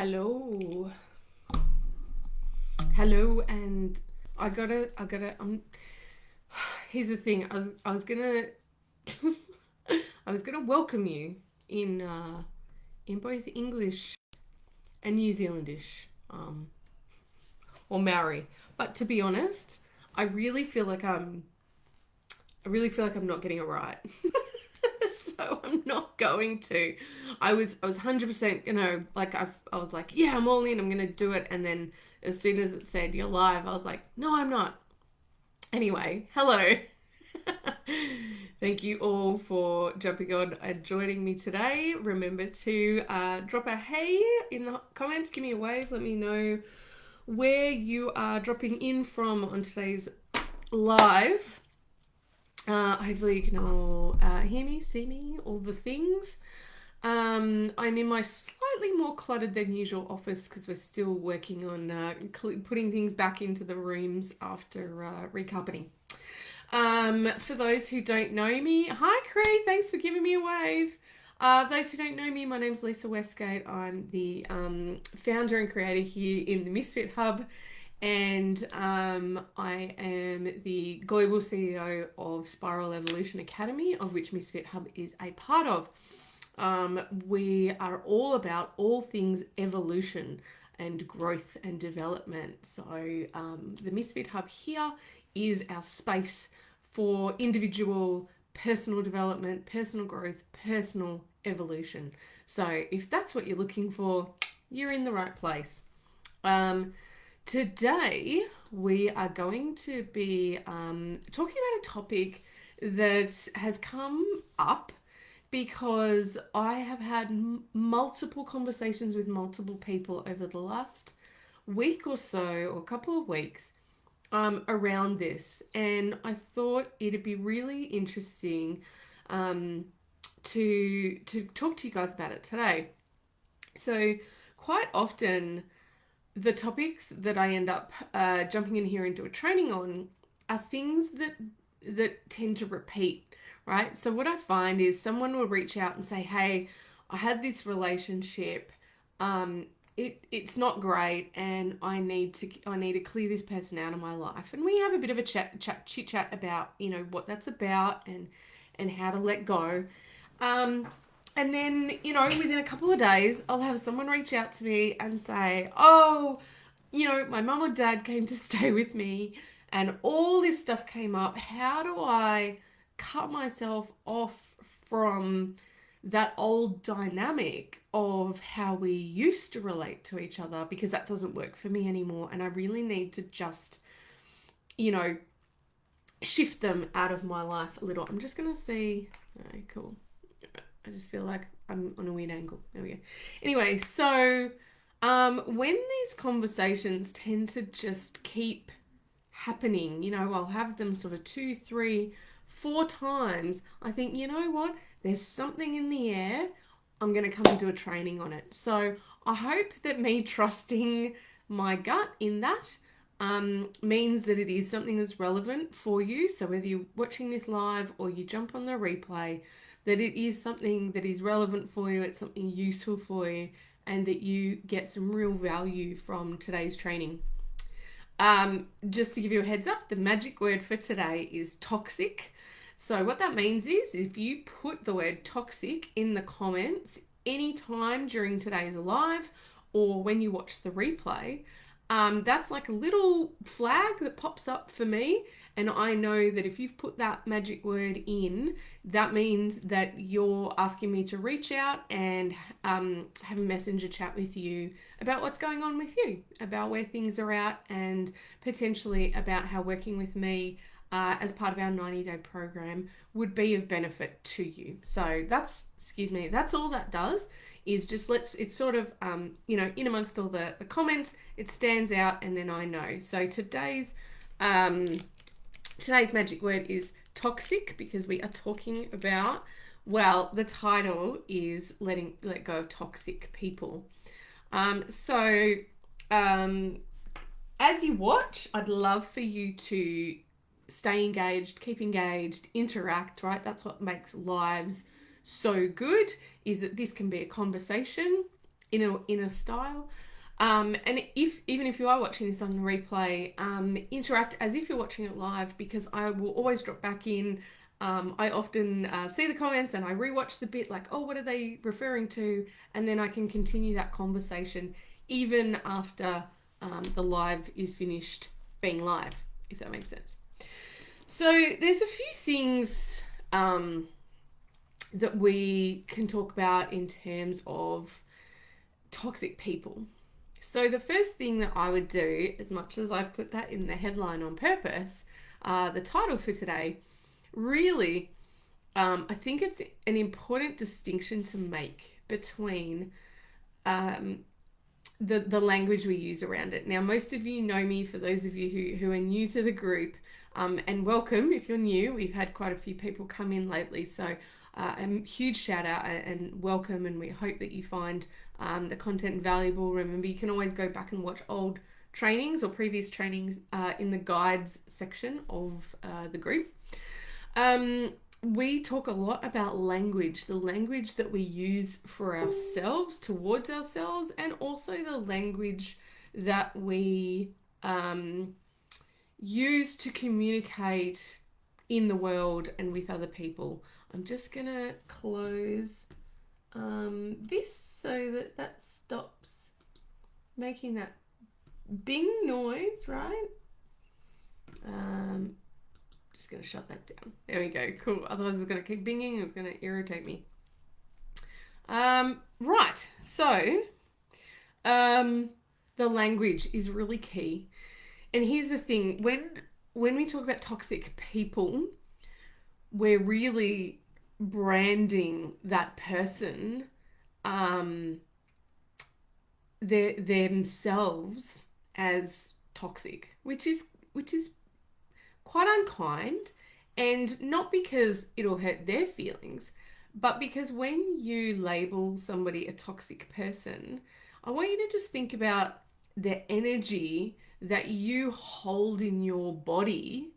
Hello. Hello, and here's the thing. I was gonna welcome you in both English and New Zealandish, or Maori. But to be honest, I really feel like I'm not getting it right. So I'm not going to. I was 100%, I was like, yeah, I'm all in. I'm gonna do it. And then as soon as it said you're live, I was like, no, I'm not. Anyway, hello. Thank you all for jumping on and joining me today. Remember to drop a hey in the comments. Give me a wave. Let me know where you are dropping in from on today's live. Hopefully you can all hear me, see me, all the things. I'm in my slightly more cluttered than usual office because we're still working on putting things back into the rooms after recarpeting. For those who don't know me, hi Cree, thanks for giving me a wave. Those who don't know me, my name's Lisa Westgate. I'm the founder and creator here in the Misfit Hub, and I am the global CEO of Spiral Evolution Academy, of which Misfit Hub is a part of. We are all about all things evolution and growth and development. So the Misfit Hub here is our space for individual personal development, personal growth, personal evolution. So if that's what you're looking for, you're in the right place. Today, we are going to be talking about a topic that has come up because I have had multiple conversations with multiple people over the last week or so, or a couple of weeks, around this. And I thought it'd be really interesting to talk to you guys about it today. So quite often, the topics that I end up jumping in here into a training on are things that tend to repeat, right? So what I find is someone will reach out and say, "Hey, I had this relationship. It's not great, and I need to clear this person out of my life." And we have a bit of a chit chat about what that's about and how to let go. And then, within a couple of days, I'll have someone reach out to me and say, "Oh, my mum or dad came to stay with me and all this stuff came up. How do I cut myself off from that old dynamic of how we used to relate to each other? Because that doesn't work for me anymore. And I really need to just, shift them out of my life a little." I'm just going to see. Okay, cool. I just feel like I'm on a weird angle. There we go. Anyway, so when these conversations tend to just keep happening, I'll have them sort of 2, 3, 4 times. I think, you know what? There's something in the air. I'm going to come and do a training on it. So I hope that me trusting my gut in that means that it is something that's relevant for you. So whether you're watching this live or you jump on the replay, that it is something that is relevant for you, it's something useful for you, and that you get some real value from today's training. Just to give you a heads up, the magic word for today is toxic. So what that means is if you put the word toxic in the comments anytime during today's live or when you watch the replay, that's like a little flag that pops up for me. And I know that if you've put that magic word in, that means that you're asking me to reach out and have a messenger chat with you about what's going on with you, about where things are at, and potentially about how working with me as part of our 90-day program would be of benefit to you. So that's all that does is just it's sort of, in amongst all the comments, it stands out and then I know. So today's magic word is toxic because we are talking about, well, the title is let go of toxic people. So as you watch, I'd love for you to stay engaged, keep engaged, interact, right? That's what makes lives so good, is that this can be a conversation in a style. And even if you are watching this on the replay, interact as if you're watching it live, because I will always drop back in. I often see the comments and I rewatch the bit like, oh, what are they referring to? And then I can continue that conversation even after the live is finished being live, if that makes sense. So there's a few things that we can talk about in terms of toxic people. So the first thing that I would do, as much as I put that in the headline on purpose, the title for today, really, I think it's an important distinction to make between the language we use around it. Now, most of you know me. For those of you who are new to the group, and welcome if you're new. We've had quite a few people come in lately, so a huge shout out and welcome, and we hope that you find the content valuable. Remember, you can always go back and watch old trainings or previous trainings in the guides section of the group. We talk a lot about language, the language that we use for ourselves, towards ourselves, and also the language that we use to communicate in the world and with other people. I'm just going to close this so that stops making that bing noise, right? Just going to shut that down. There we go. Cool. Otherwise it's going to keep binging and it's going to irritate me. Right. So the language is really key. And here's the thing. When we talk about toxic people, we're really branding that person themselves as toxic, which is quite unkind, and not because it'll hurt their feelings, but because when you label somebody a toxic person, I want you to just think about the energy that you hold in your body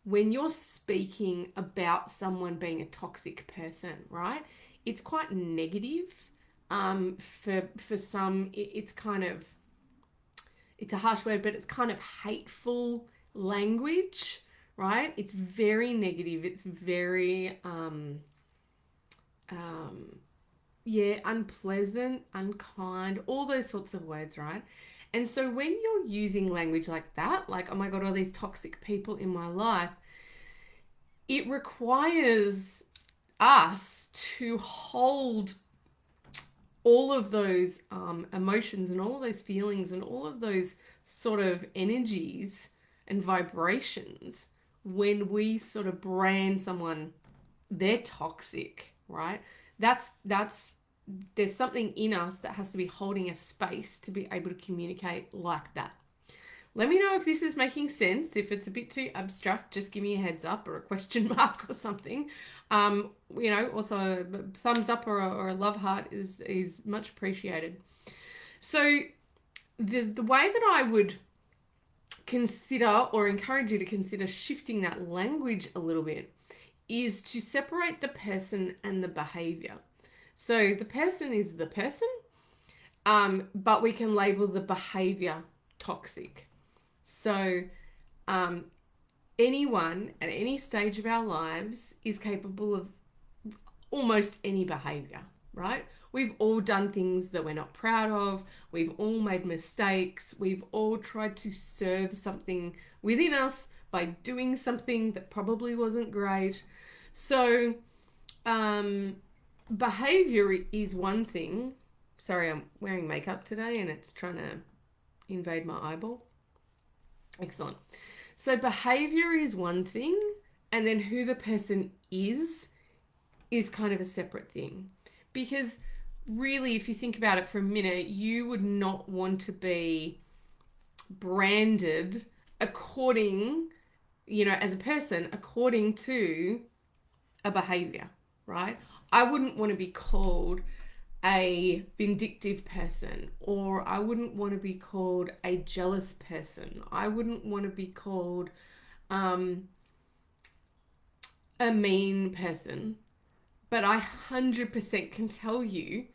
when you're speaking about someone being a toxic person, right? It's quite negative. For some, it's kind of, it's a harsh word, but it's kind of hateful language, right? It's very negative. It's very, unpleasant, unkind, all those sorts of words, right? And so when you're using language like that, like, oh my God, all these toxic people in my life, it requires us to hold all of those emotions and all of those feelings and all of those sort of energies and vibrations when we sort of brand someone, they're toxic, right? There's something in us that has to be holding a space to be able to communicate like that. Let me know if this is making sense. If it's a bit too abstract, just give me a heads up or a question mark or something. Also a thumbs up or a love heart is much appreciated. So the way that I would consider or encourage you to consider shifting that language a little bit is to separate the person and the behavior. So the person is the person, but we can label the behavior toxic. So anyone at any stage of our lives is capable of almost any behavior, right? We've all done things that we're not proud of. We've all made mistakes. We've all tried to serve something within us by doing something that probably wasn't great. So behavior is one thing. Sorry, I'm wearing makeup today and it's trying to invade my eyeball. Excellent. So behavior is one thing, and then who the person is kind of a separate thing. Because really, if you think about it for a minute, you would not want to be branded according, as a person, according to a behavior, right? I wouldn't want to be called a vindictive person, or I wouldn't want to be called a jealous person. I wouldn't want to be called a mean person. But I 100% can tell you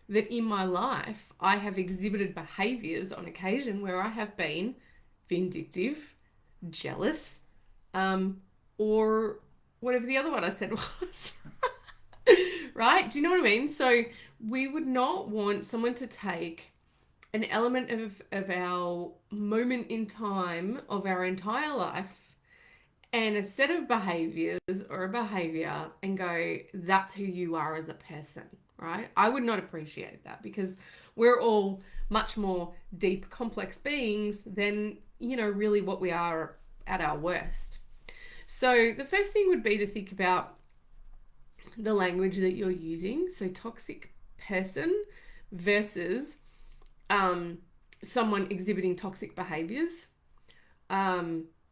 that in my life I have exhibited behaviors on occasion where I have been vindictive, jealous, or whatever the other one I said was. Right? Do you know what I mean? So we would not want someone to take an element of our moment in time of our entire life and a set of behaviors or a behavior and go, that's who you are as a person, right? I would not appreciate that, because we're all much more deep, complex beings than, really what we are at our worst. So the first thing would be to think about the language that you're using. So toxic person versus someone exhibiting toxic behaviors,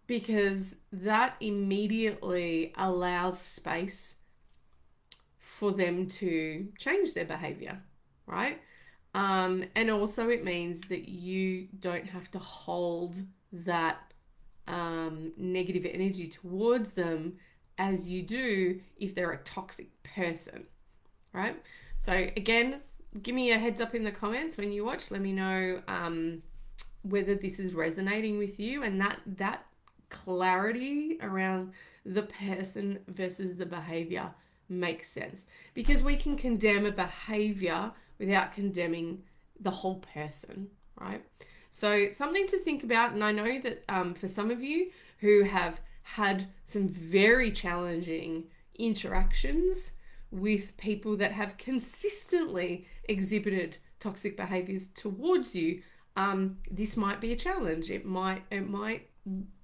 because that immediately allows space for them to change their behavior, right? And also it means that you don't have to hold that negative energy towards them as you do if they're a toxic person, right? So again, give me a heads up in the comments when you watch. Let me know whether this is resonating with you, and that clarity around the person versus the behavior makes sense, because we can condemn a behavior without condemning the whole person, right? So something to think about. And I know that for some of you who have had some very challenging interactions with people that have consistently exhibited toxic behaviors towards you, this might be a challenge. It might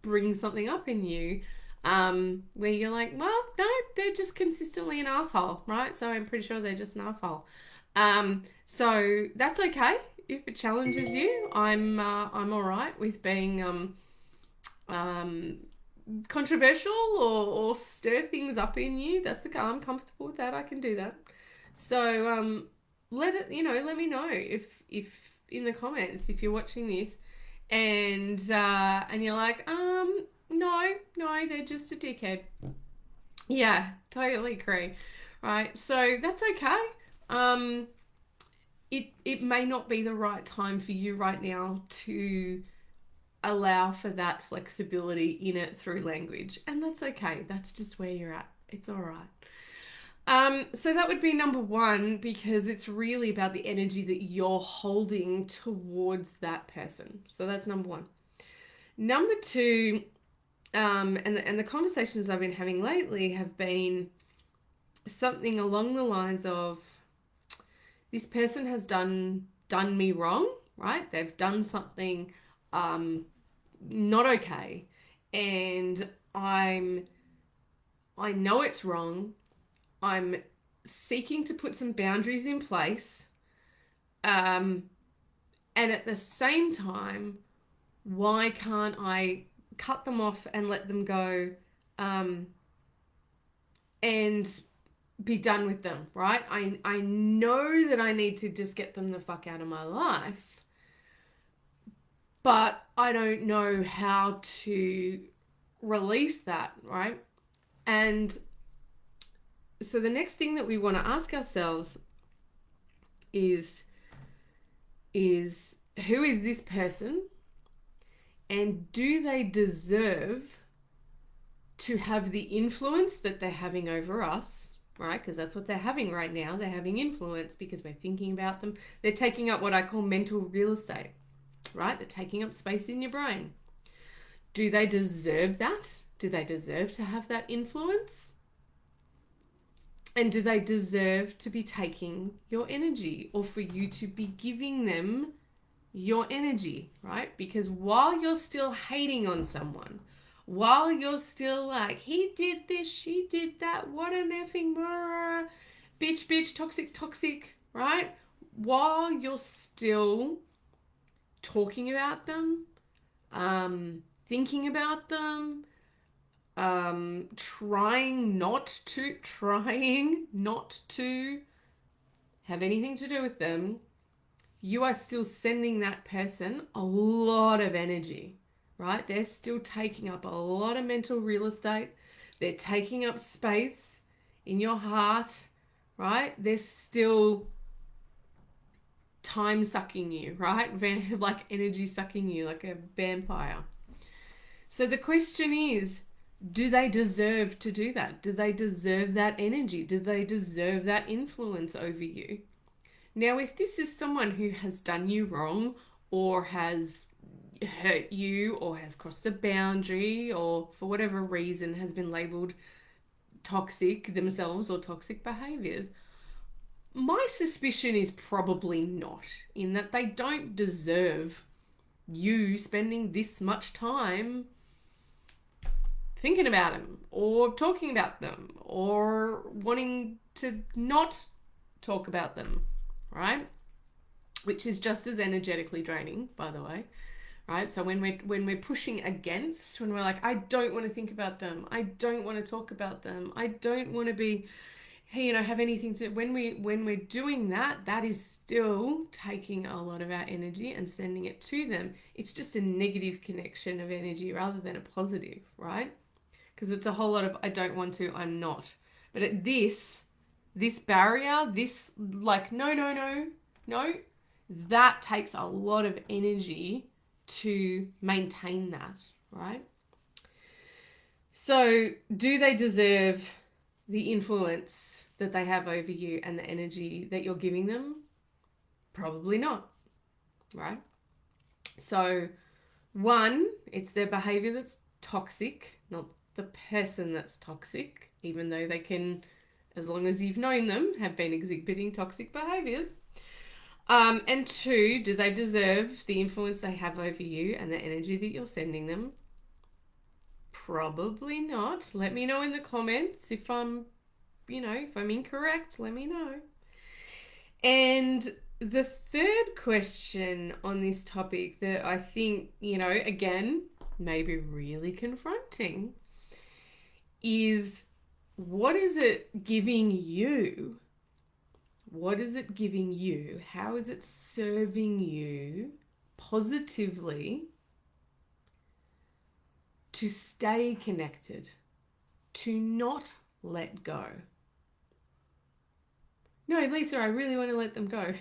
bring something up in you where you're like, well, no, they're just consistently an asshole, right? So I'm pretty sure they're just an asshole. So that's okay if it challenges you. I'm all right with being controversial or stir things up in you. That's okay. I'm comfortable with that. I can do that. So let me know if in the comments if you're watching this and you're like, no, they're just a dickhead. Yeah, totally agree. Right. So that's okay. It may not be the right time for you right now to allow for that flexibility in it through language, and that's okay. That's just where you're at. It's all right. So that would be number one, because it's really about the energy that you're holding towards that person. So that's number one. Number two, and the conversations I've been having lately have been something along the lines of, this person has done me wrong, right? They've done something not okay, and I know it's wrong. I'm seeking to put some boundaries in place, and at the same time, why can't I cut them off and let them go, and be done with them, right? I know that I need to just get them the fuck out of my life, but I don't know how to release that, right? And so the next thing that we want to ask ourselves is who is this person, and do they deserve to have the influence that they're having over us, right? Because that's what they're having right now. They're having influence because we're thinking about them. They're taking up what I call mental real estate, right? They're taking up space in your brain. Do they deserve that? Do they deserve to have that influence? And do they deserve to be taking your energy, or for you to be giving them your energy, right? Because while you're still hating on someone, while you're still like, he did this, she did that, what an effing bitch, toxic, right? While you're still talking about them, thinking about them, trying not to have anything to do with them, you are still sending that person a lot of energy, right? They're still taking up a lot of mental real estate. They're taking up space in your heart, right? They're still time sucking you, right? Like energy sucking you like a vampire. So the question is, do they deserve to do that? Do they deserve that energy? Do they deserve that influence over you? Now, if this is someone who has done you wrong or has hurt you or has crossed a boundary or for whatever reason has been labeled toxic themselves or toxic behaviors, my suspicion is probably not, in that they don't deserve you spending this much time thinking about them or talking about them or wanting to not talk about them, right? Which is just as energetically draining, by the way, right? So when we're pushing against, when we're like, I don't want to think about them, I don't want to talk about them, I don't want to be, hey, have anything to, when we're doing that, that is still taking a lot of our energy and sending it to them. It's just a negative connection of energy rather than a positive, right? Because it's a whole lot of I don't want to, I'm not. But at this barrier, this like no, that takes a lot of energy to maintain that, right? So do they deserve the influence that they have over you and the energy that you're giving them? Probably not, right? So one, it's their behavior that's toxic, not the person that's toxic, even though they can, as long as you've known them, have been exhibiting toxic behaviors. And two, do they deserve the influence they have over you and the energy that you're sending them? Probably not. Let me know in the comments if I'm incorrect, let me know. And the third question on this topic that I think, again, maybe really confronting is, what is it giving you? What is it giving you? How is it serving you positively to stay connected, to not let go? No, Lisa, I really want to let them go.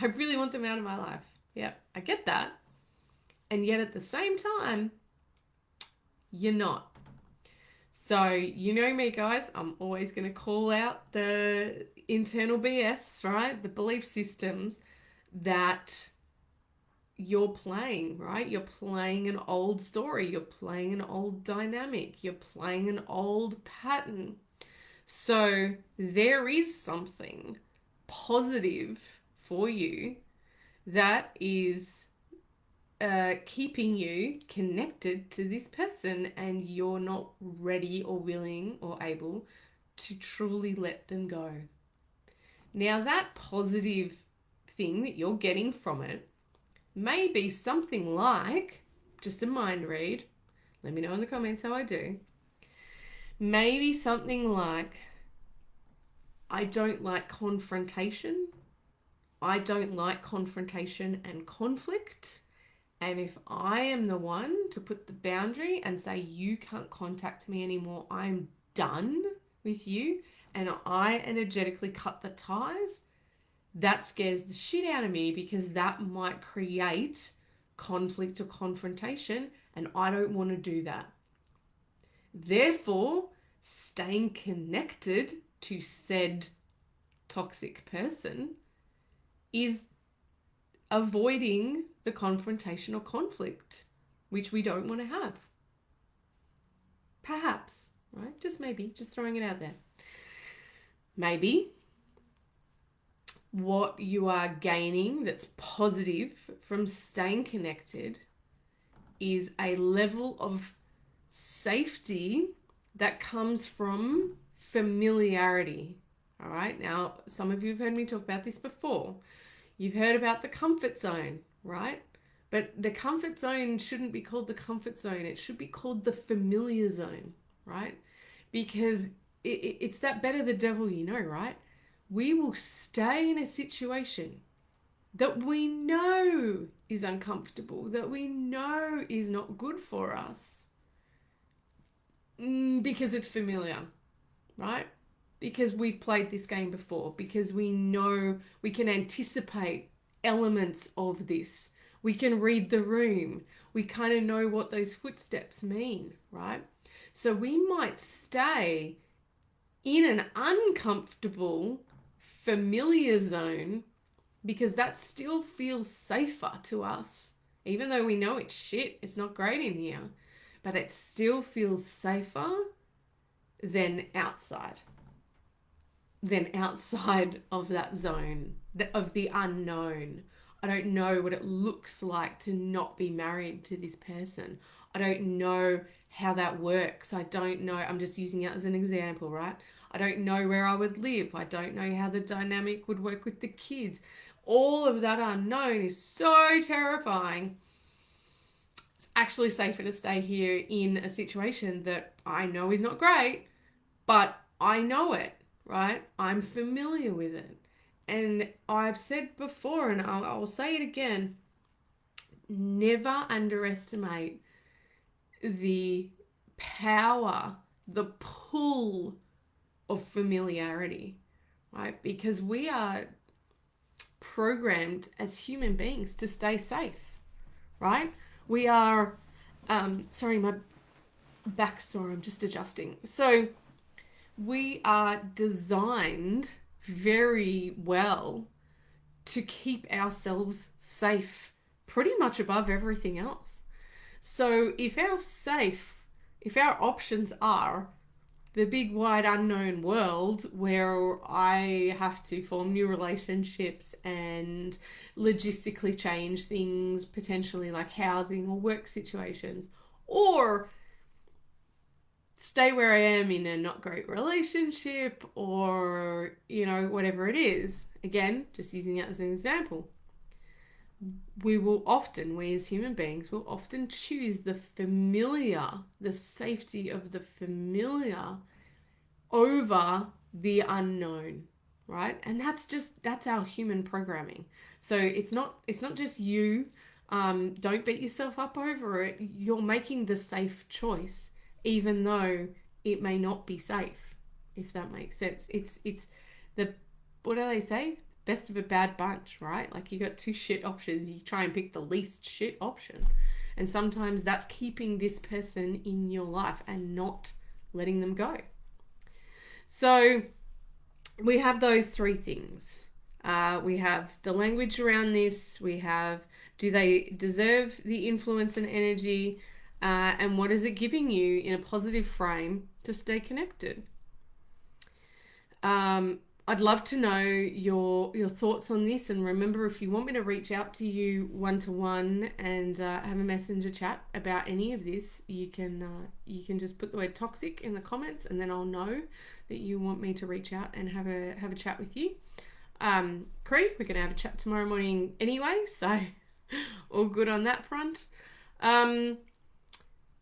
I really want them out of my life. Yeah, I get that. And yet at the same time, you're not. So, you know me, guys, I'm always going to call out the internal BS, right? The belief systems that you're playing, right? You're playing an old story. You're playing an old dynamic. You're playing an old pattern. So there is something positive for you that is keeping you connected to this person, and you're not ready or willing or able to truly let them go. Now, that positive thing that you're getting from it may be something like, just a mind read, let me know in the comments how I do, maybe something like, I don't like confrontation. I don't like confrontation and conflict. And if I am the one to put the boundary and say, you can't contact me anymore, I'm done with you, and I energetically cut the ties, that scares the shit out of me, because that might create conflict or confrontation, and I don't want to do that. Therefore, staying connected to said toxic person is avoiding the confrontation or conflict, which we don't want to have. Perhaps, right? Just maybe, just throwing it out there. Maybe what you are gaining that's positive from staying connected is a level of safety that comes from familiarity. All right. Now, some of you have heard me talk about this before. You've heard about the comfort zone, right? But the comfort zone shouldn't be called the comfort zone. It should be called the familiar zone, right? Because it's that better the devil you know, right? We will stay in a situation that we know is uncomfortable, that we know is not good for us, because it's familiar, right? Because we've played this game before, because we know we can anticipate elements of this. We can read the room. We kind of know what those footsteps mean, right? So we might stay in an uncomfortable, familiar zone because that still feels safer to us. Even though we know it's shit, it's not great in here, but it still feels safer than outside of that zone, of the unknown. I don't know what it looks like to not be married to this person. I don't know how that works. I don't know. I'm just using it as an example, right? I don't know where I would live. I don't know how the dynamic would work with the kids. All of that unknown is so terrifying. It's actually safer to stay here in a situation that I know is not great, but I know it, right? I'm familiar with it. And I've said before, and I'll say it again, never underestimate the power, the pull of familiarity, right? Because we are programmed as human beings to stay safe, right? We are, sorry, my back's sore, I'm just adjusting. So we are designed very well to keep ourselves safe pretty much above everything else. So if our options are the big wide unknown world where I have to form new relationships and logistically change things, potentially like housing or work situations, or stay where I am in a not great relationship, or, whatever it is. Again, just using it as an example. We as human beings will often choose the familiar, the safety of the familiar over the unknown, right? And that's our human programming. So it's not just you. Don't beat yourself up over it. You're making the safe choice, even though it may not be safe, if that makes sense. It's the, what do they say? Best of a bad bunch, right? Like, you got two shit options. You try and pick the least shit option. And sometimes that's keeping this person in your life and not letting them go. So we have those three things. We have the language around this. We have, do they deserve the influence and energy? And what is it giving you in a positive frame to stay connected? I'd love to know your thoughts on this. And remember, if you want me to reach out to you one-to-one and have a messenger chat about any of this, you can just put the word toxic in the comments, and then I'll know that you want me to reach out and have a chat with you. Cree, we're going to have a chat tomorrow morning anyway, so all good on that front.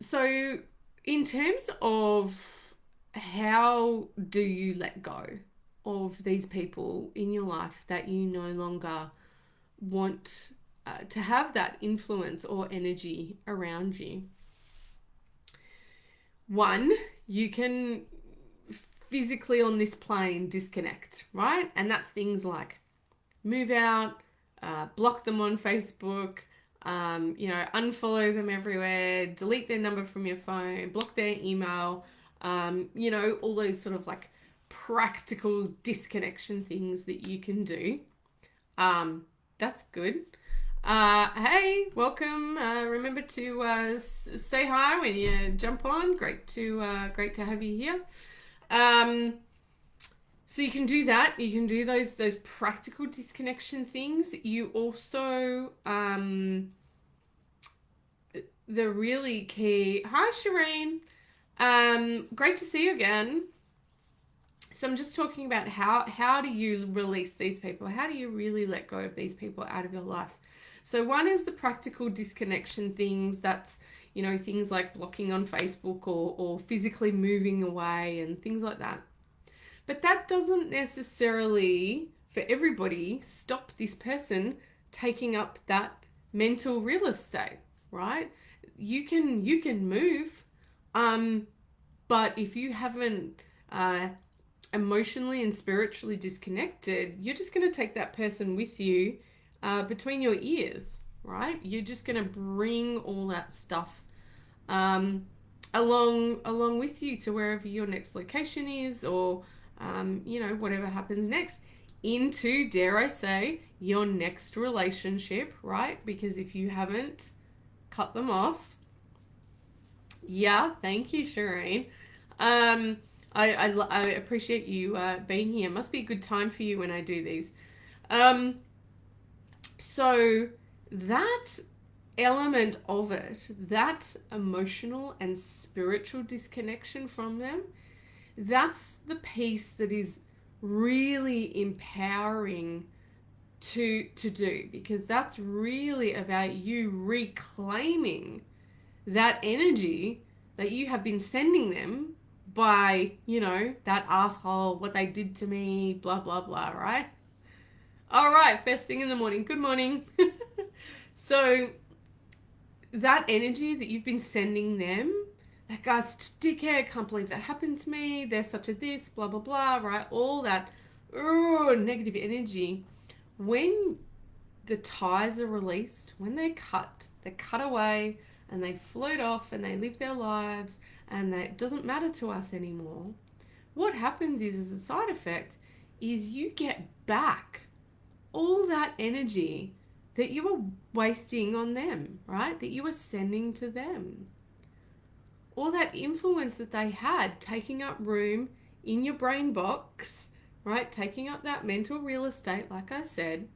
So in terms of how do you let go of these people in your life that you no longer want to have that influence or energy around you? One, you can physically on this plane disconnect, right? And that's things like move out, block them on Facebook, unfollow them everywhere, delete their number from your phone, block their email, all those sort of like practical disconnection things that you can do. That's good. Hey, welcome. Remember to say hi when you jump on. Great to have you here. So you can do that. You can do those practical disconnection things. You also the really key. Hi, Shireen. Great to see you again. So I'm just talking about how do you release these people? How do you really let go of these people out of your life? So one is the practical disconnection things. That's, things like blocking on Facebook or physically moving away and things like that. But that doesn't necessarily, for everybody, stop this person taking up that mental real estate, right? You can move, but if you haven't emotionally and spiritually disconnected, you're just going to take that person with you between your ears, right? You're just going to bring all that stuff along with you to wherever your next location is, or whatever happens next, into, dare I say, your next relationship, right? Because if you haven't cut them off, thank you, Shireen. I appreciate you being here. Must be a good time for you when I do these. So that element of it, that emotional and spiritual disconnection from them, that's the piece that is really empowering to do, because that's really about you reclaiming that energy that you have been sending them by, that asshole, what they did to me, blah, blah, blah, right? All right, first thing in the morning. Good morning. So that energy that you've been sending them, that guy's dickhead, can't believe that happened to me, they're such a this, blah, blah, blah, right? All that negative energy, when the ties are released, when they cut away and they float off and they live their lives and it doesn't matter to us anymore, what happens is, as a side effect, is you get back all that energy that you were wasting on them, right? That you were sending to them. All that influence that they had taking up room in your brain box, right? Taking up that mental real estate, like I said,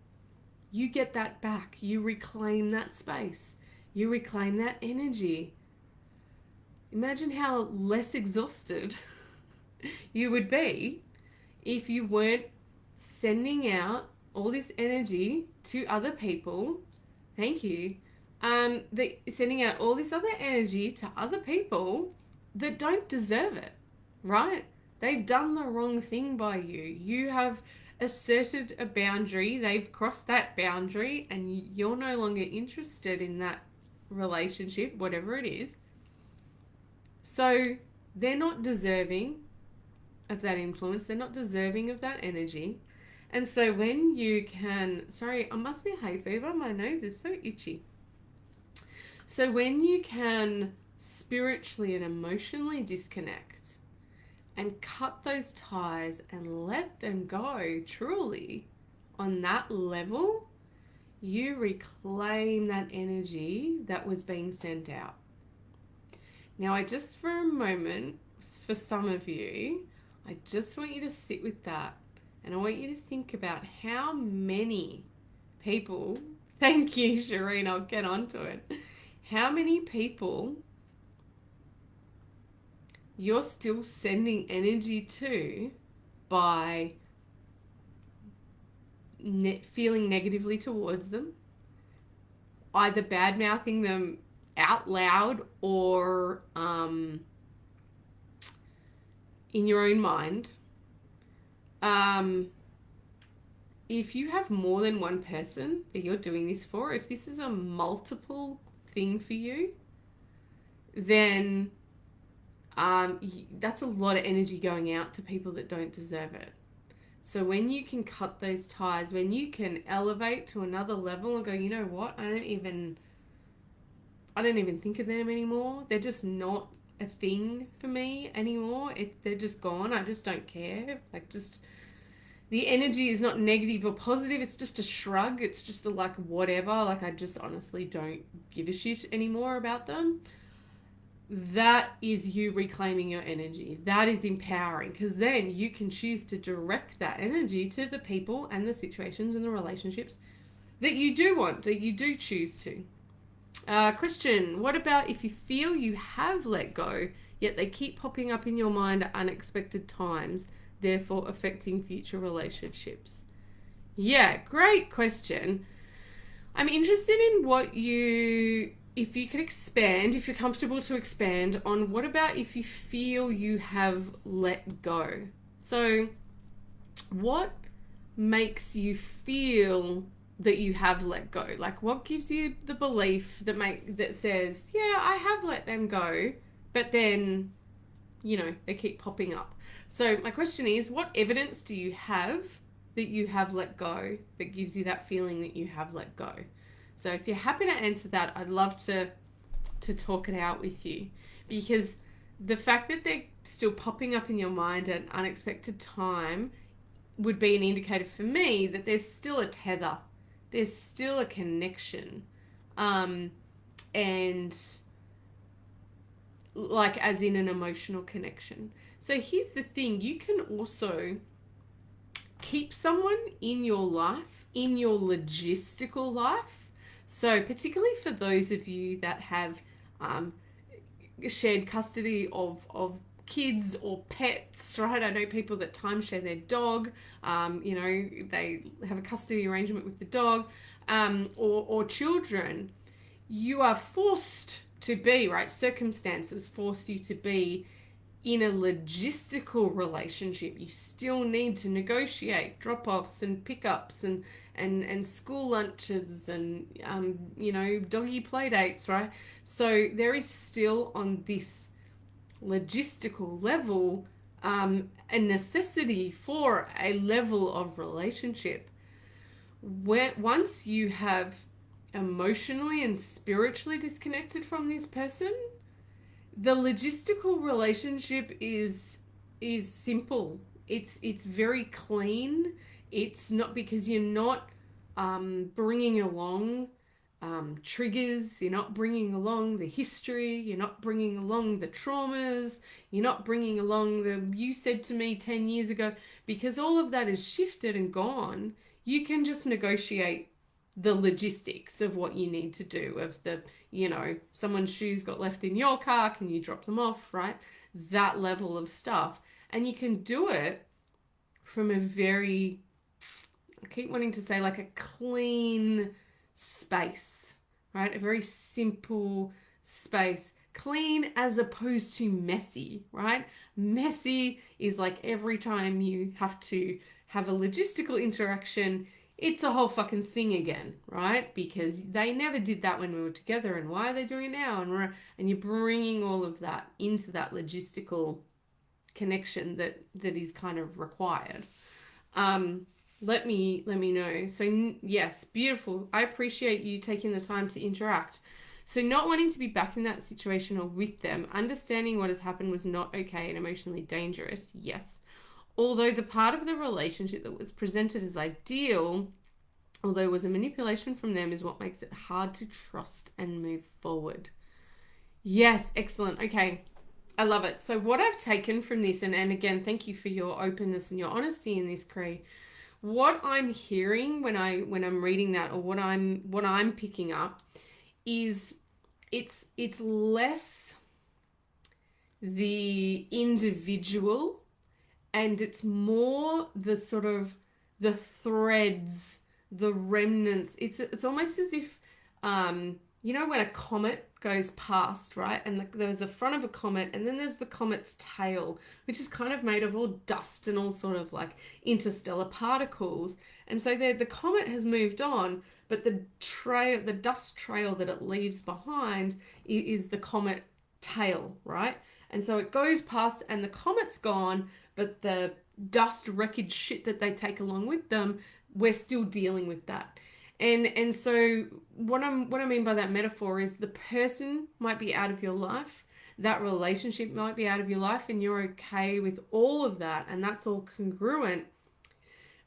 you get that back. You reclaim that space. You reclaim that energy. Imagine how less exhausted you would be if you weren't sending out all this energy to other people. Thank you. Sending out all this other energy to other people that don't deserve it, right? They've done the wrong thing by you. You have asserted a boundary. They've crossed that boundary and you're no longer interested in that relationship, whatever it is. So they're not deserving of that influence. They're not deserving of that energy. And so when you can, sorry, I must be hay fever. My nose is so itchy. So when you can spiritually and emotionally disconnect and cut those ties and let them go truly on that level, you reclaim that energy that was being sent out. Now, I just, for a moment, for some of you, I just want you to sit with that. And I want you to think about how many people, thank you, Shireen, I'll get onto it. How many people you're still sending energy to by feeling negatively towards them, either bad-mouthing them out loud or in your own mind. If you have more than one person that you're doing this for, if this is a multiple thing for you, then that's a lot of energy going out to people that don't deserve it. So when you can cut those ties, when you can elevate to another level and go, you know what, I don't even think of them anymore. They're just not a thing for me anymore. They're just gone. I just don't care. Like, just the energy is not negative or positive. It's just a shrug. It's just a like whatever. Like, I just honestly don't give a shit anymore about them. That is you reclaiming your energy. That is empowering, because then you can choose to direct that energy to the people and the situations and the relationships that you do want, that you do choose to. Question, what about if you feel you have let go, yet they keep popping up in your mind at unexpected times, therefore affecting future relationships? Yeah, great question. I'm interested in if you could expand, if you're comfortable to expand on what about if you feel you have let go? So what makes you feel that you have let go? Like, what gives you the belief that says, yeah, I have let them go, but then, they keep popping up? So my question is, what evidence do you have that you have let go that gives you that feeling that you have let go? So if you're happy to answer that, I'd love to talk it out with you, because the fact that they're still popping up in your mind at an unexpected time would be an indicator for me that there's still a tether, there's still a connection, and like as in an emotional connection. So here's the thing, you can also keep someone in your life, in your logistical life. So particularly for those of you that have shared custody of kids or pets, right? I know people that timeshare their dog, they have a custody arrangement with the dog, or children. You are forced to be, right? Circumstances force you to be in a logistical relationship. You still need to negotiate drop-offs and pickups and school lunches and doggy play dates, right? So there is still on this logistical level a necessity for a level of relationship where once you have emotionally and spiritually disconnected from this person, the logistical relationship is simple. It's very clean. It's not, because you're not bringing along triggers. You're not bringing along the history. You're not bringing along the traumas. You're not bringing along the "you said to me 10 years ago," because all of that is shifted and gone. You can just negotiate the logistics of what you need to do, of the, someone's shoes got left in your car, can you drop them off, right? That level of stuff. And you can do it from a very, I keep wanting to say, like a clean space, right? A very simple space. Clean as opposed to messy, right? Messy is like every time you have to have a logistical interaction, it's a whole fucking thing again, right? Because they never did that when we were together, and why are they doing it now? And you're bringing all of that into that logistical connection that is kind of required. Let me know. So yes, beautiful. I appreciate you taking the time to interact. So not wanting to be back in that situation or with them, understanding what has happened was not okay and emotionally dangerous, yes. Although the part of the relationship that was presented as ideal, although it was a manipulation from them, is what makes it hard to trust and move forward. Yes, excellent. Okay, I love it. So what I've taken from this, and again, thank you for your openness and your honesty in this, Cree. What I'm hearing when I'm reading that, or what I'm picking up, is it's less the individual, and it's more the sort of the threads, the remnants. It's almost as if, when a comet goes past, right? And there's the front of a comet, and then there's the comet's tail, which is kind of made of all dust and all sort of like interstellar particles. And so the comet has moved on, but the dust trail that it leaves behind is the comet tail, right? And so it goes past and the comet's gone, but the dust wreckage shit that they take along with them, we're still dealing with that. And so what I mean by that metaphor is the person might be out of your life, that relationship might be out of your life, and you're okay with all of that, and that's all congruent.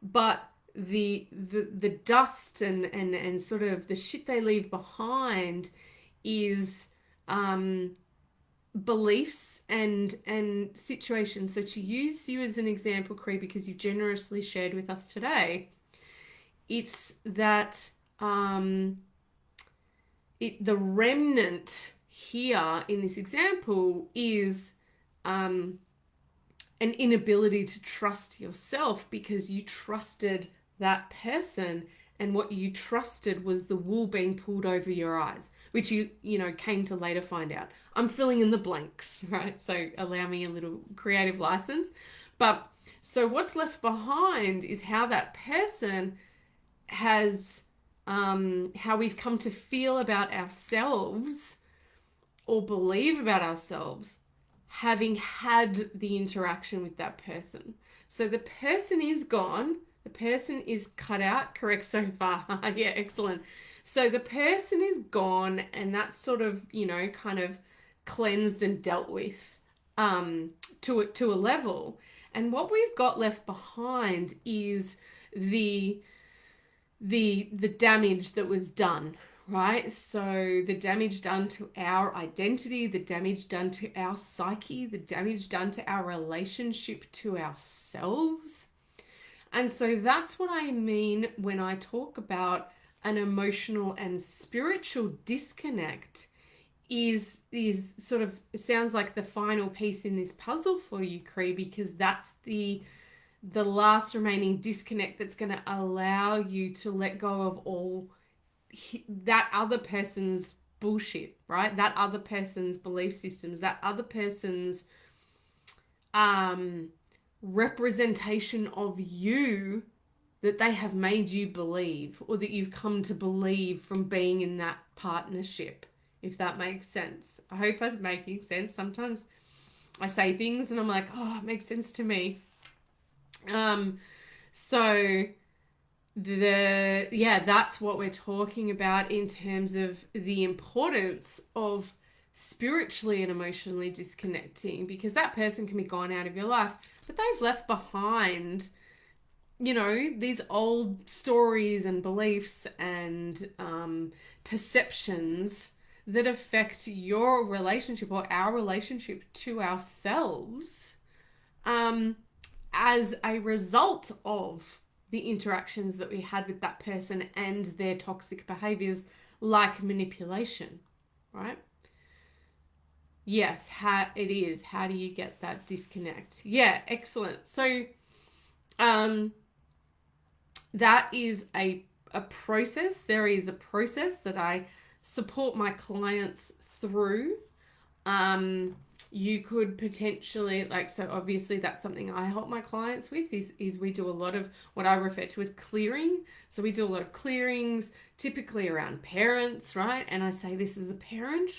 But the dust and sort of the shit they leave behind is beliefs and situations. So to use you as an example, Cree, because you've generously shared with us today, it's that the remnant here in this example is an inability to trust yourself, because you trusted that person, and what you trusted was the wool being pulled over your eyes, which you came to later find out. I'm filling in the blanks, right? So allow me a little creative license. But so what's left behind is how that person has, how we've come to feel about ourselves or believe about ourselves, having had the interaction with that person. So the person is gone, The person is cut out. Correct so far. Yeah, excellent. So the person is gone, and that's sort of, kind of cleansed and dealt with to a level. And what we've got left behind is the the damage that was done, right? So the damage done to our identity, the damage done to our psyche, the damage done to our relationship to ourselves. And so that's what I mean when I talk about an emotional and spiritual disconnect is sort of, it sounds like the final piece in this puzzle for you, Cree, because that's the last remaining disconnect that's going to allow you to let go of all that other person's bullshit, right? That other person's belief systems, that other person's representation of you that they have made you believe, or that you've come to believe from being in that partnership, if that makes sense. I hope I'm making sense. Sometimes I say things and I'm like, oh, it makes sense to me. So that's what we're talking about in terms of the importance of spiritually and emotionally disconnecting, because that person can be gone out of your life, but they've left behind, these old stories and beliefs and perceptions that affect your relationship or our relationship to ourselves as a result of the interactions that we had with that person and their toxic behaviors, like manipulation, right? Yes, how it is. How do you get that disconnect? Yeah, excellent. So that is a process. There is a process that I support my clients through. You could potentially, so obviously that's something I help my clients with is we do a lot of what I refer to as clearing. So we do a lot of clearings, typically around parents, right? And I say this as a parent,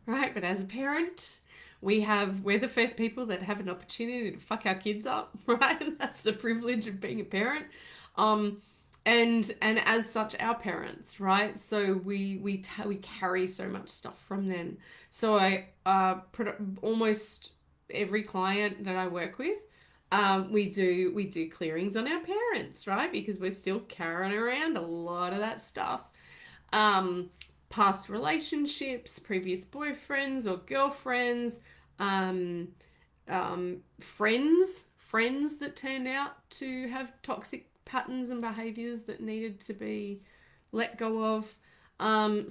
right? But as a parent, we're the first people that have an opportunity to fuck our kids up, right? That's the privilege of being a parent. And as such, our parents, right? So we carry so much stuff from them. So I almost every client that I work with, we do clearings on our parents, right? Because we're still carrying around a lot of that stuff. Past relationships, previous boyfriends or girlfriends, friends that turned out to have toxic patterns and behaviors that needed to be let go of.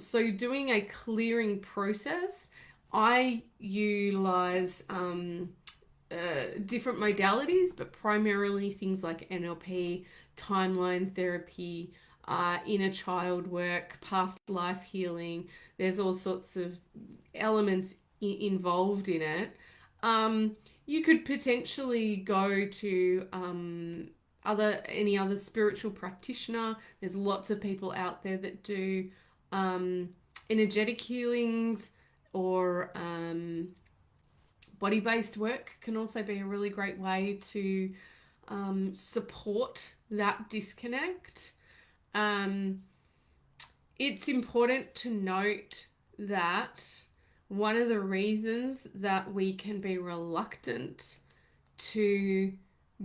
So doing a clearing process, I utilize different modalities, but primarily things like NLP, timeline therapy, inner child work, past life healing. There's all sorts of elements involved in it. You could potentially go to any other spiritual practitioner. There's lots of people out there that do energetic healings, or body-based work can also be a really great way to support that disconnect. It's important to note that one of the reasons that we can be reluctant to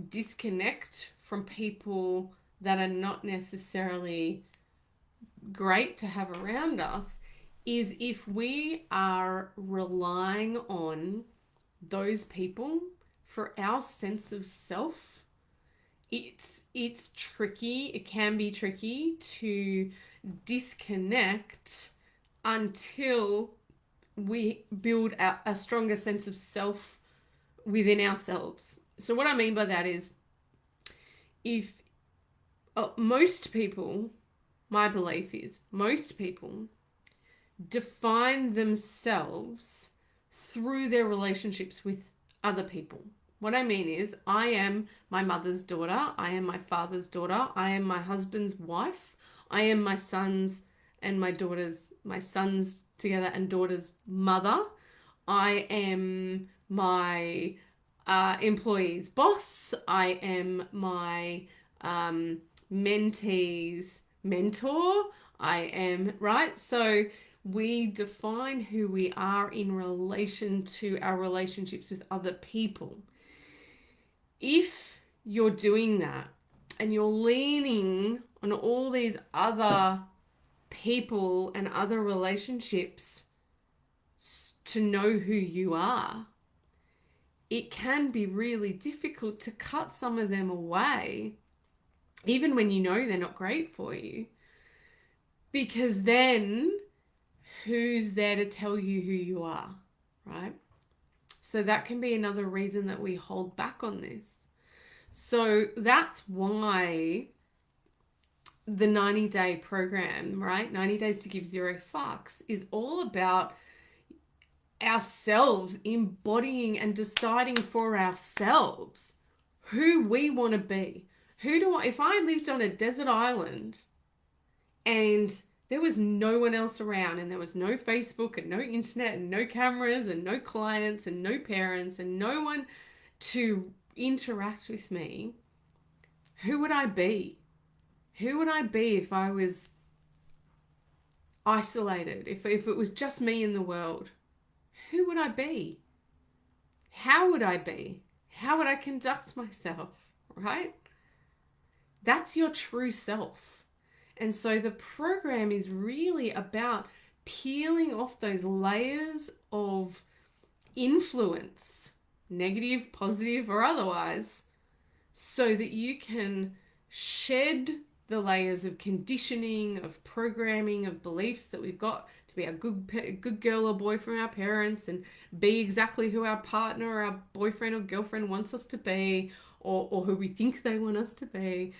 disconnect from people that are not necessarily great to have around us is if we are relying on those people for our sense of self. It's tricky. It can be tricky to disconnect until we build a stronger sense of self within ourselves. So what I mean by that is, if most people, my belief is, most people define themselves through their relationships with other people. What I mean is, I am my mother's daughter, I am my father's daughter, I am my husband's wife, I am my son's and my son's together and daughter's mother, I am my employee's boss, I am my mentees, mentor. I am, right? So we define who we are in relation to our relationships with other people. If you're doing that and you're leaning on all these other people and other relationships to know who you are, it can be really difficult to cut some of them away, even when you know they're not great for you. Because then who's there to tell you who you are, right? So that can be another reason that we hold back on this. So that's why the 90-day program, right? 90 days to give zero fucks is all about ourselves embodying and deciding for ourselves who we want to be. If I lived on a desert island and there was no one else around and there was no Facebook and no internet and no cameras and no clients and no parents and no one to interact with me, who would I be? Who would I be if I was isolated? If it was just me in the world? Who would I be? How would I be? How would I conduct myself, right? That's your true self. And so the program is really about peeling off those layers of influence, negative, positive, or otherwise, so that you can shed the layers of conditioning, of programming, of beliefs that we've got to be a good girl or boy from our parents and be exactly who our partner or our boyfriend or girlfriend wants us to be, or who we think they want us to be,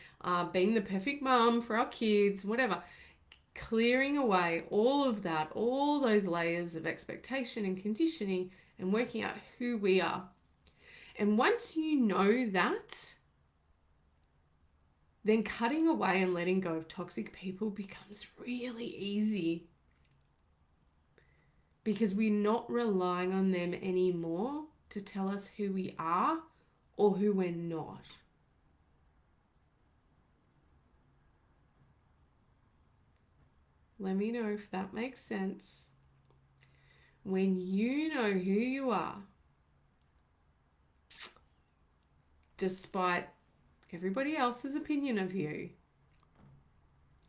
being the perfect mum for our kids, whatever. Clearing away all of that, all those layers of expectation and conditioning, and working out who we are. And once you know that, then cutting away and letting go of toxic people becomes really easy, because we're not relying on them anymore to tell us who we are or who we're not. Let me know if that makes sense. When you know who you are, despite everybody else's opinion of you,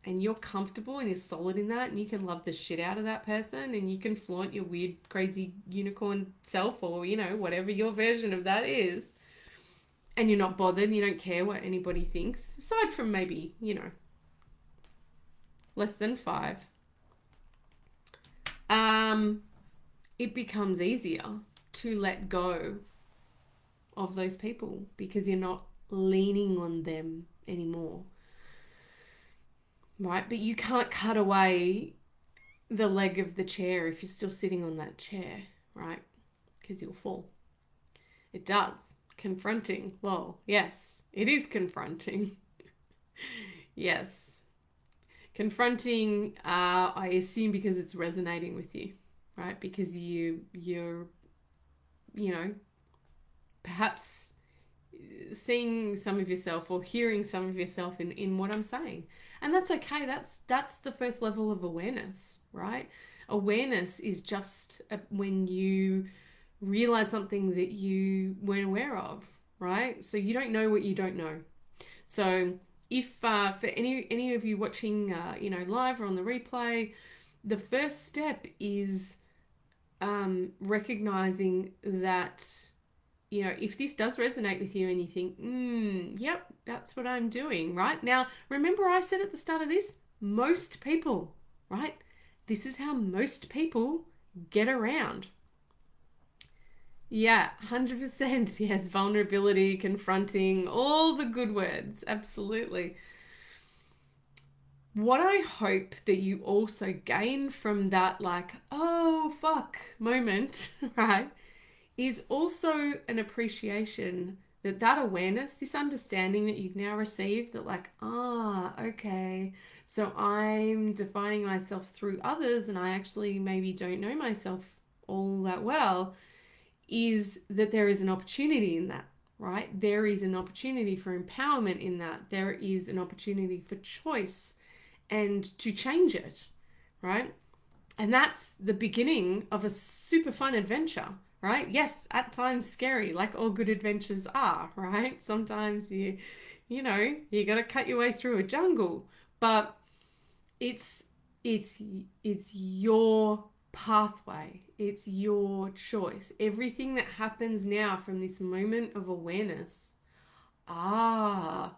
and you're comfortable and you're solid in that, and you can love the shit out of that person, and you can flaunt your weird, crazy unicorn self, or, whatever your version of that is, and you're not bothered, and you don't care what anybody thinks, aside from maybe, less than 5, it becomes easier to let go of those people because you're not leaning on them anymore. Right? But you can't cut away the leg of the chair if you're still sitting on that chair, right? Because you'll fall. It does. Confronting. Well, yes, it is confronting. Yes. Confronting, I assume because it's resonating with you, right? Because you're, perhaps seeing some of yourself or hearing some of yourself in what I'm saying. And that's okay. That's the first level of awareness, right? Awareness is just when you realize something that you weren't aware of, right? So you don't know what you don't know. So if for any of you watching, live or on the replay, the first step is recognizing that, if this does resonate with you and you think, yep, that's what I'm doing, right? Now, remember I said at the start of this, most people, right? This is how most people get around. Yeah, 100%. Yes, vulnerability, confronting, all the good words. Absolutely. What I hope that you also gain from that, oh, fuck moment, right, is also an appreciation that awareness, this understanding that you've now received, that okay, so I'm defining myself through others and I actually maybe don't know myself all that well, is that there is an opportunity in that, right? There is an opportunity for empowerment in that. There is an opportunity for choice and to change it, right? And that's the beginning of a super fun adventure, right? Yes, at times scary, like all good adventures are, right? Sometimes you got to cut your way through a jungle, but it's it's your pathway. It's your choice. Everything that happens now from this moment of awareness, I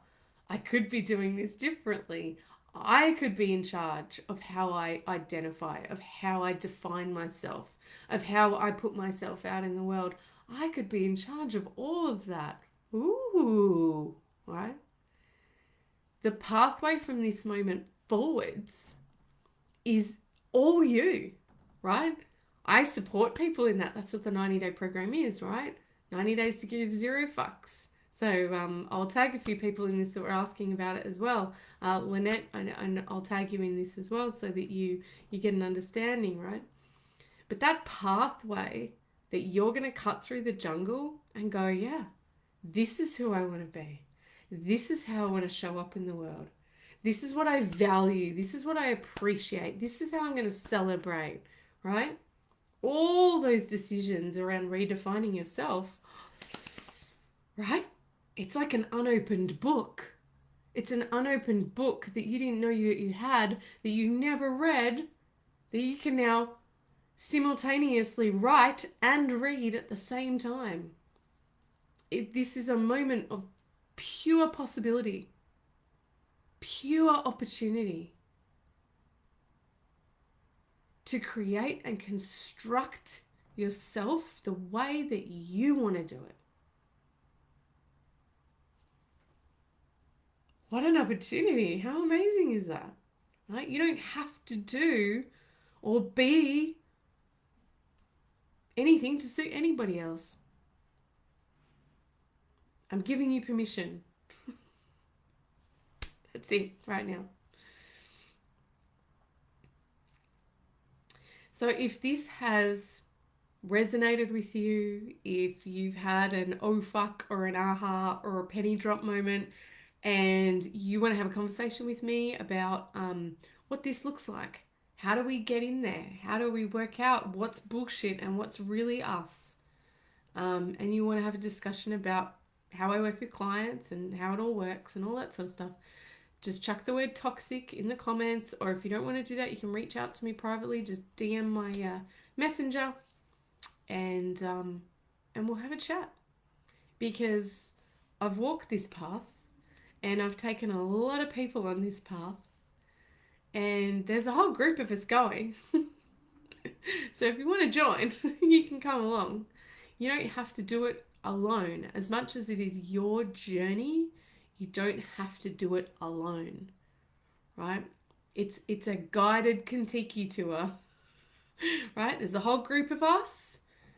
could be doing this differently. I could be in charge of how I identify, of how I define myself, of how I put myself out in the world. I could be in charge of all of that. Ooh, right? The pathway from this moment forwards is all you, right? I support people in that. That's what the 90-day program is, right? 90 days to give zero fucks. So I'll tag a few people in this that were asking about it as well. Lynette, and I'll tag you in this as well so that you get an understanding, right? But that pathway that you're going to cut through the jungle and go, yeah, this is who I want to be. This is how I want to show up in the world. This is what I value. This is what I appreciate. This is how I'm going to celebrate, right? All those decisions around redefining yourself, right? It's like an unopened book. It's an unopened book that you didn't know you had, that you never read, that you can now simultaneously write and read at the same time. This is a moment of pure possibility, pure opportunity to create and construct yourself the way that you want to do it. What an opportunity. How amazing is that? Right? You don't have to do or be anything to suit anybody else. I'm giving you permission. That's it right now. So if this has resonated with you, if you've had an oh fuck or an aha or a penny drop moment, and you want to have a conversation with me about what this looks like, how do we get in there? How do we work out what's bullshit and what's really us? And you want to have a discussion about how I work with clients and how it all works and all that sort of stuff, just chuck the word toxic in the comments, or if you don't want to do that, you can reach out to me privately. Just DM my messenger, and we'll have a chat, because I've walked this path and I've taken a lot of people on this path, and there's a whole group of us going. So if you want to join, you can come along. You don't have to do it alone. As much as it is your journey, you don't have to do it alone, right? It's a guided Kentucky tour, right? There's a whole group of us,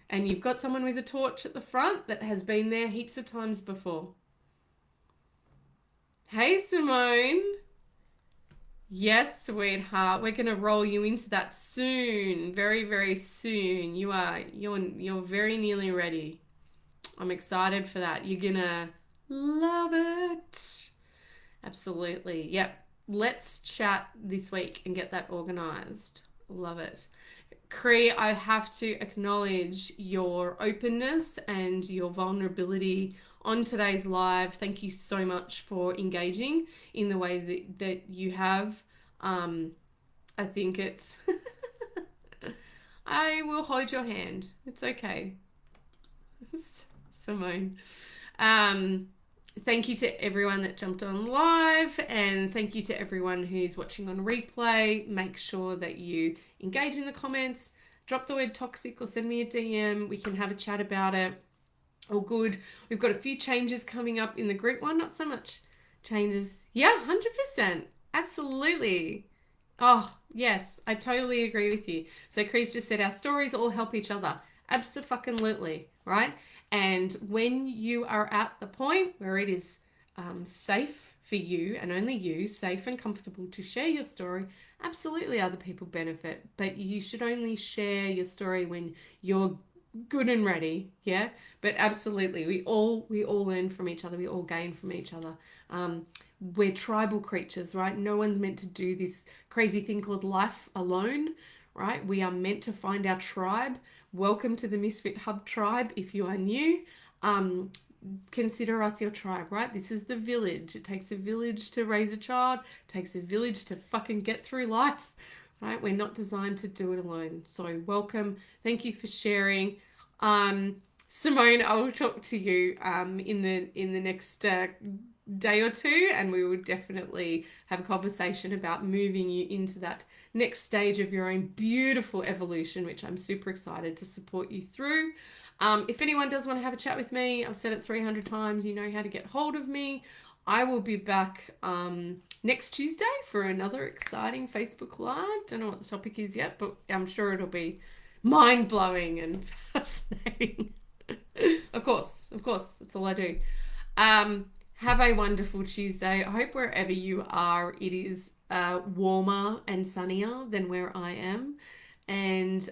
and you've got someone with a torch at the front that has been there heaps of times before. Hey, Simone. Yes, sweetheart. We're going to roll you into that soon. Very, very soon. You're very nearly ready. I'm excited for that. You're going to love it. Absolutely. Yep. Let's chat this week and get that organized. Love it. Cree, I have to acknowledge your openness and your vulnerability on today's live. Thank you so much for engaging in the way that you have. I think it's... I will hold your hand. It's okay. Simone. Thank you to everyone that jumped on live, and thank you to everyone who's watching on replay. Make sure that you engage in the comments, drop the word toxic or send me a DM. We can have a chat about it. All good. We've got a few changes coming up in the group one, not so much changes. Yeah, 100%. Absolutely. Oh, yes, I totally agree with you. So Chris just said our stories all help each other. Abso-fucking-lutely, right? And when you are at the point where it is safe for you and only you, safe and comfortable to share your story, absolutely other people benefit. But you should only share your story when you're good and ready, yeah. But absolutely, we all learn from each other. We all gain from each other. Um, we're tribal creatures, right? No one's meant to do this crazy thing called life alone, right? We are meant to find our tribe. Welcome to the Misfit Hub tribe. If you are new, um, consider us your tribe, right? This is the village. It takes a village to raise a child. It takes a village to fucking get through life, right? We're not designed to do it alone. So welcome. Thank you for sharing. Simone, I will talk to you in the next day or two, and we will definitely have a conversation about moving you into that next stage of your own beautiful evolution, which I'm super excited to support you through. If anyone does want to have a chat with me, I've said it 300 times, you know how to get hold of me. I will be back next Tuesday for another exciting Facebook Live. Don't know what the topic is yet, but I'm sure it'll be mind-blowing and fascinating. Of course, that's all I do. Have a wonderful Tuesday. I hope wherever you are, it is warmer and sunnier than where I am. And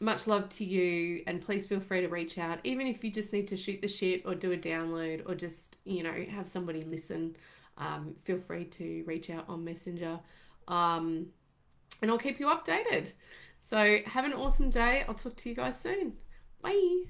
much love to you. And please feel free to reach out, even if you just need to shoot the shit or do a download or just, have somebody listen. Feel free to reach out on Messenger. And I'll keep you updated. So have an awesome day. I'll talk to you guys soon. Bye.